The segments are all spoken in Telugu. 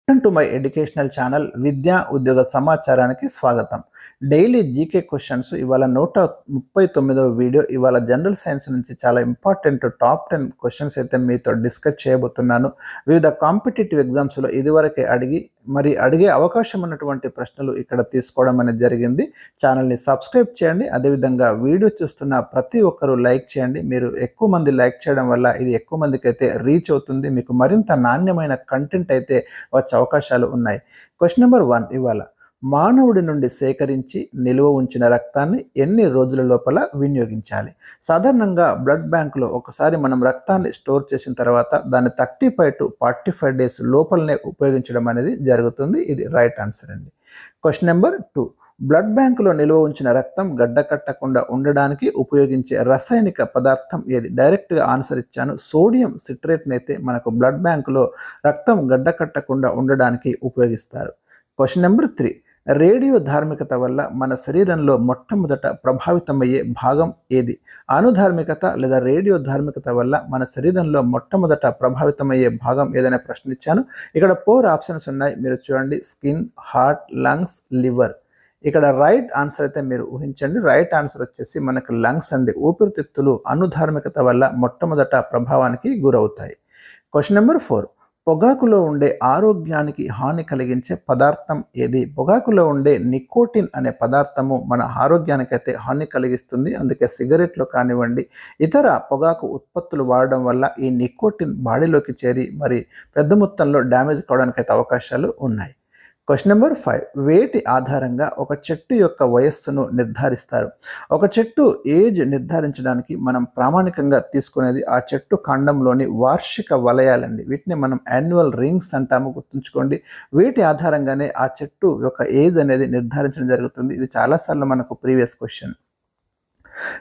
Welcome to my educational channel విద్యా ఉద్యోగ సమాచారానికి స్వాగతం. డైలీ జీకే క్వశ్చన్స్ ఇవాళ 139వ వీడియో. ఇవాళ జనరల్ సైన్స్ నుంచి చాలా ఇంపార్టెంట్ టాప్ 10 క్వశ్చన్స్ అయితే మీతో డిస్కస్ చేయబోతున్నాను. వివిధ కాంపిటేటివ్ ఎగ్జామ్స్లో ఇదివరకే అడిగే అవకాశం ఉన్నటువంటి ప్రశ్నలు ఇక్కడ తీసుకోవడం అనేది జరిగింది. ఛానల్ని సబ్స్క్రైబ్ చేయండి. అదేవిధంగా వీడియో చూస్తున్న ప్రతి ఒక్కరూ లైక్ చేయండి. మీరు ఎక్కువ మంది లైక్ చేయడం వల్ల ఇది ఎక్కువ మందికి అయితే రీచ్ అవుతుంది. మీకు మరింత నాణ్యమైన కంటెంట్ అయితే వచ్చే అవకాశాలు ఉన్నాయి. క్వశ్చన్ నెంబర్ 1 ఇవాళ మానవుడి నుండి సేకరించి నిల్వ ఉంచిన రక్తాన్ని ఎన్ని రోజుల లోపల వినియోగించాలి? సాధారణంగా బ్లడ్ బ్యాంకులో ఒకసారి మనం రక్తాన్ని స్టోర్ చేసిన తర్వాత దాన్ని 35 to 45 డేస్ లోపలనే ఉపయోగించడం అనేది జరుగుతుంది. ఇది రైట్ ఆన్సర్ అండి. క్వశ్చన్ నెంబర్ 2 బ్లడ్ బ్యాంకులో నిల్వ ఉంచిన రక్తం గడ్డకట్టకుండా ఉండడానికి ఉపయోగించే రసాయనిక పదార్థం ఏది? డైరెక్ట్గా ఆన్సర్ ఇచ్చాను. సోడియం సిట్రేట్ని అయితే మనకు బ్లడ్ బ్యాంకులో రక్తం గడ్డకట్టకుండా ఉండడానికి ఉపయోగిస్తారు. క్వశ్చన్ నెంబర్ 3 రేడియో ధార్మికత వల్ల మన శరీరంలో మొట్టమొదట ప్రభావితమయ్యే భాగం ఏది? అణుధార్మికత లేదా రేడియో ధార్మికత వల్ల మన శరీరంలో మొట్టమొదట ప్రభావితమయ్యే భాగం ఏదైనా ప్రశ్న ఇచ్చాను. ఇక్కడ 4 ఆప్షన్స్ ఉన్నాయి, మీరు చూడండి. Skin, heart, lungs, liver. ఇక్కడ రైట్ ఆన్సర్ అయితే మీరు ఊహించండి. రైట్ ఆన్సర్ వచ్చేసి మనకు లంగ్స్ అండి. ఊపిరితిత్తులు అణుధార్మికత వల్ల మొట్టమొదట ప్రభావానికి గురవుతాయి. క్వశ్చన్ నెంబర్ 4 పొగాకులో ఉండే ఆరోగ్యానికి హాని కలిగించే పదార్థం ఏది? పొగాకులో ఉండే నికోటిన్ అనే పదార్థము మన ఆరోగ్యానికి అయితే హాని కలిగిస్తుంది. అందుకే సిగరెట్లో కానివ్వండి, ఇతర పొగాకు ఉత్పత్తులు వాడడం వల్ల ఈ నికోటిన్ బాడీలోకి చేరి మరి పెద్ద మొత్తంలో డ్యామేజ్ కావడానికి అయితే అవకాశాలు ఉన్నాయి. క్వశ్చన్ నెంబర్ 5 వేటి ఆధారంగా ఒక చెట్టు యొక్క వయస్సును నిర్ధారిస్తారు? ఒక చెట్టు ఏజ్ నిర్ధారించడానికి మనం ప్రామాణికంగా తీసుకునేది ఆ చెట్టు కాండంలోని వార్షిక వలయాలండి. వీటిని మనం యాన్యువల్ రింగ్స్ అంటాము, గుర్తుంచుకోండి. వీటి ఆధారంగానే ఆ చెట్టు యొక్క ఏజ్ అనేది నిర్ధారించడం జరుగుతుంది. ఇది చాలాసార్లు మనకు ప్రీవియస్ క్వశ్చన్.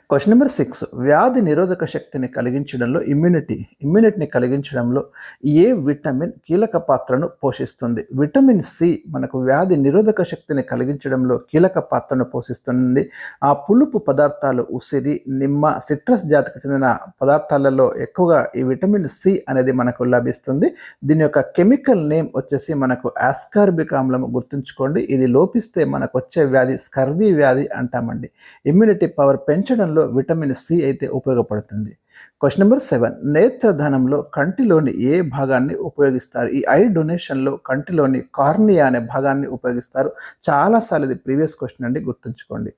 క్వశ్చన్ నెంబర్ 6 వ్యాధి నిరోధక శక్తిని కలిగించడంలో ఇమ్యూనిటీని కలిగించడంలో ఏ విటమిన్ కీలక పాత్రను పోషిస్తుంది? విటమిన్ సి మనకు వ్యాధి నిరోధక శక్తిని కలిగించడంలో కీలక పాత్రను పోషిస్తుంది. ఆ పులుపు పదార్థాలు ఉసిరి, నిమ్మ, సిట్రస్ జాతికి చెందిన పదార్థాలలో ఎక్కువగా ఈ విటమిన్ సి అనేది మనకు లభిస్తుంది. దీని యొక్క కెమికల్ నేమ్ వచ్చేసి మనకు ఆస్కార్బిక్ ఆమ్లం, గుర్తుంచుకోండి. ఇది లోపిస్తే మనకు వచ్చే వ్యాధి స్కర్వీ వ్యాధి అంటామండి. ఇమ్యూనిటీ పవర్ పెంచడంలో విటమిన్ సి అయితే ఉపయోగపడుతుంది. క్వశ్చన్ నెంబర్ 7 నేత్రదానంలో కంటిలోని ఏ భాగాన్ని ఉపయోగిస్తారు? ఈ ఐ డొనేషన్లో కంటిలోని కార్నియా అనే భాగాన్ని ఉపయోగిస్తారు. చాలాసార్లు ఇది ప్రీవియస్ క్వశ్చన్ అండి, గుర్తుంచుకోండి.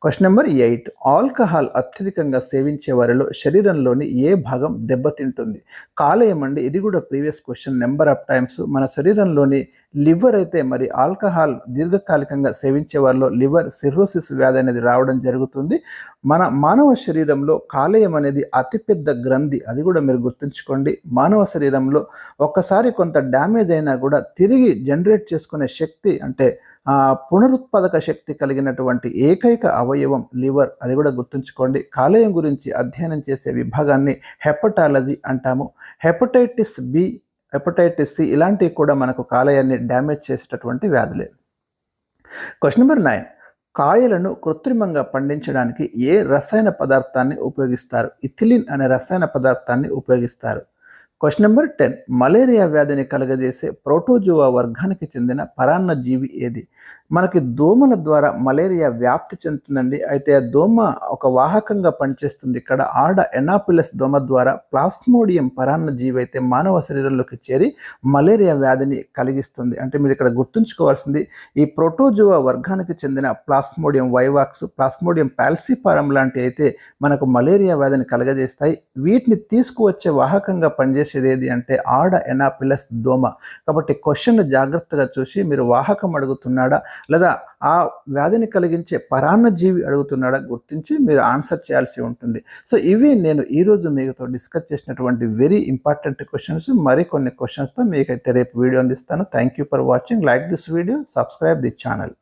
క్వశ్చన్ నెంబర్ 8 ఆల్కహాల్ అత్యధికంగా సేవించే వారిలో శరీరంలోని ఏ భాగం దెబ్బతింటుంది? కాలేయం అండి. ఇది కూడా previous question number of times. మన శరీరంలోని లివర్ అయితే మరి ఆల్కహాల్ దీర్ఘకాలికంగా సేవించే వారిలో లివర్ సిర్రోసిస్ వ్యాధి అనేది రావడం జరుగుతుంది. మన మానవ శరీరంలో కాలేయం అనేది అతిపెద్ద గ్రంథి, అది కూడా మీరు గుర్తుంచుకోండి. మానవ శరీరంలో ఒక్కసారి కొంత డ్యామేజ్ అయినా కూడా తిరిగి జనరేట్ చేసుకునే శక్తి, అంటే పునరుత్పాదక శక్తి కలిగినటువంటి ఏకైక అవయవం లివర్, అది కూడా గుర్తుంచుకోండి. కాలేయం గురించి అధ్యయనం చేసే విభాగాన్ని హెపటాలజీ అంటాము. హెపటైటిస్ బి, హెపటైటిస్ సి ఇలాంటివి కూడా మనకు కాలేయాన్ని డ్యామేజ్ చేసేటటువంటి వ్యాధులే. క్వశ్చన్ నెంబర్ 9 కాయలను కృత్రిమంగా పండించడానికి ఏ రసాయన పదార్థాన్ని ఉపయోగిస్తారు? ఇథిలిన్ అనే రసాయన పదార్థాన్ని ఉపయోగిస్తారు. క్వశ్చన్ నెంబర్ 10 మలేరియా వ్యాధిని కలుగజేసే ప్రోటోజోవా వర్గానికి చెందిన పరాన్నజీవి ఏది? మనకి దోమల ద్వారా మలేరియా వ్యాప్తి చెందుతుందండి. అయితే ఆ దోమ ఒక వాహకంగా పనిచేస్తుంది. ఇక్కడ ఆడ ఎనాపిలస్ దోమ ద్వారా ప్లాస్మోడియం పరాన్నజీవి అయితే మానవ శరీరంలోకి చేరి మలేరియా వ్యాధిని కలిగిస్తుంది. అంటే మీరు ఇక్కడ గుర్తుంచుకోవాల్సింది, ఈ ప్రోటోజోవా వర్గానికి చెందిన ప్లాస్మోడియం వైవాక్స్, ప్లాస్మోడియం పాల్సిపారం లాంటి అయితే మనకు మలేరియా వ్యాధిని కలగజేస్తాయి. వీటిని తీసుకువచ్చే వాహకంగా పనిచేసేది ఏది అంటే ఆడ ఎనాపిలస్ దోమ. కాబట్టి క్వశ్చన్ జాగ్రత్తగా చూసి మీరు వాహకం అడుగుతున్నాడా లేదా ఆ వ్యాధిని కలిగించే పరాన్నజీవి అడుగుతున్నాడా గుర్తించి మీరు ఆన్సర్ చేయాల్సి ఉంటుంది. సో ఇవి నేను ఈరోజు మీతో డిస్కస్ చేసినటువంటి వెరీ ఇంపార్టెంట్ క్వశ్చన్స్. మరికొన్ని క్వశ్చన్స్తో మీకైతే రేపు వీడియో అందిస్తాను. Thank you for watching. Like this video, subscribe the channel.